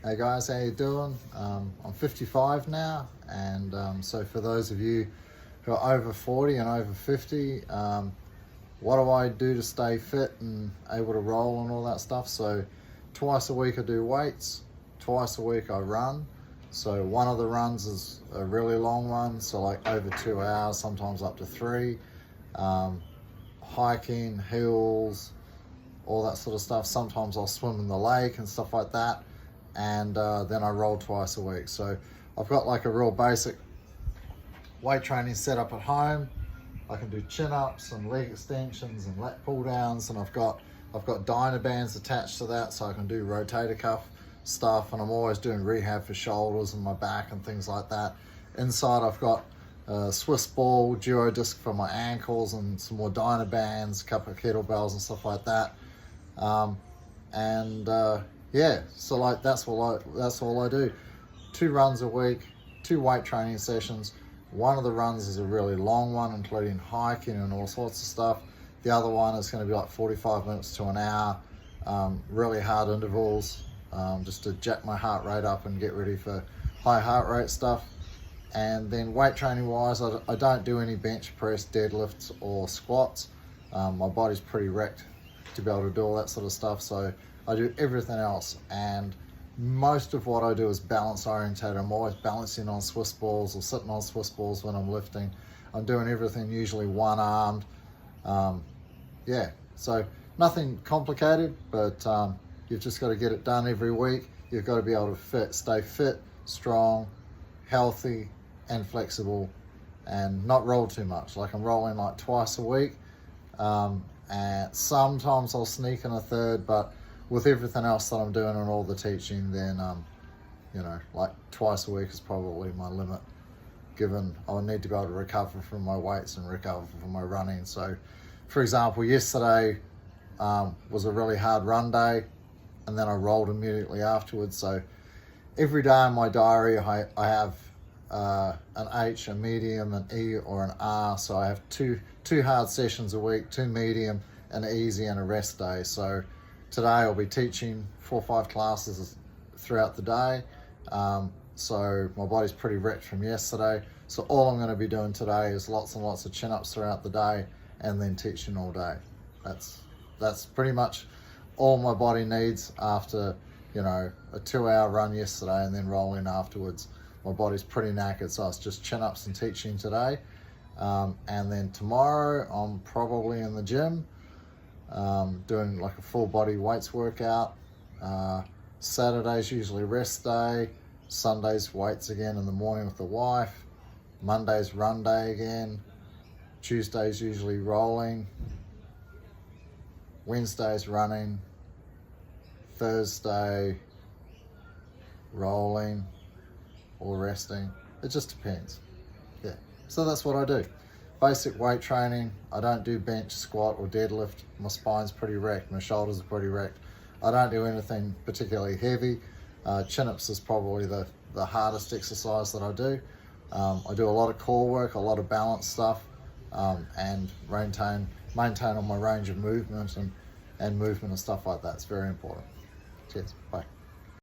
Hey guys, how you doing? I'm 55 now, and so for those of you who are over 40 and over 50, what do I do to stay fit and able to roll and all that stuff? So twice a week I do weights, twice a week I run. So one of the runs is a really long one, so like over 2 hours, sometimes up to 3. Hiking, hills, all that sort of stuff. Sometimes I'll swim in the lake and stuff like that. And then I roll twice a week. So I've got like a real basic weight training set up at home. I can do chin-ups and leg extensions and lat pull downs, and I've got Dynabands attached to that, so I can do rotator cuff stuff, and I'm always doing rehab for shoulders and my back and things like that. Inside I've got a Swiss ball, duo disc for my ankles, and some more Dynabands, a couple of kettlebells and stuff like that. Yeah, so like that's all I do. 2 runs a week, 2 weight training sessions. One of the runs is a really long one, including hiking and all sorts of stuff. The other one is going to be like 45 minutes to an hour, really hard intervals, just to jack my heart rate up and get ready for high heart rate stuff. And then weight training wise, I don't do any bench press, deadlifts or squats. My body's pretty wrecked to be able to do all that sort of stuff, so I do everything else. And most of what I do is balance oriented. I'm always balancing on Swiss balls or sitting on Swiss balls when I'm lifting. I'm doing everything usually one-armed. Yeah, so nothing complicated, but you've just got to get it done every week. You've got to be able to stay fit, strong, healthy, and flexible, and not roll too much. Like I'm rolling like twice a week, and sometimes I'll sneak in a third, but with everything else that I'm doing and all the teaching, then like twice a week is probably my limit, given I need to be able to recover from my weights and recover from my running. So for example, yesterday was a really hard run day, and then I rolled immediately afterwards. So every day in my diary I have an H, a medium, an E, or an R. So I have two hard sessions a week, 2 medium, an easy, and a rest day. So today I'll be teaching 4 or 5 classes throughout the day. So my body's pretty wrecked from yesterday. So all I'm going to be doing today is lots and lots of chin-ups throughout the day, and then teaching all day. That's pretty much all my body needs after a 2-hour run yesterday and then rolling afterwards. My body's pretty knackered, so it's just chin-ups and teaching today. And then tomorrow I'm probably in the gym, doing like a full body weights workout. Saturday's usually rest day. Sunday's weights again in the morning with the wife. Monday's run day again. Tuesday's usually rolling. Wednesday's running. Thursday rolling or resting. It just depends. Yeah, so that's what I do. Basic weight training. I don't do bench, squat, or deadlift. My spine's pretty wrecked. My shoulders are pretty wrecked. I don't do anything particularly heavy. Chin-ups is probably the hardest exercise that I do. I do a lot of core work, a lot of balance stuff, and maintain on my range of movement and movement and stuff like that. It's very important. Cheers. Bye.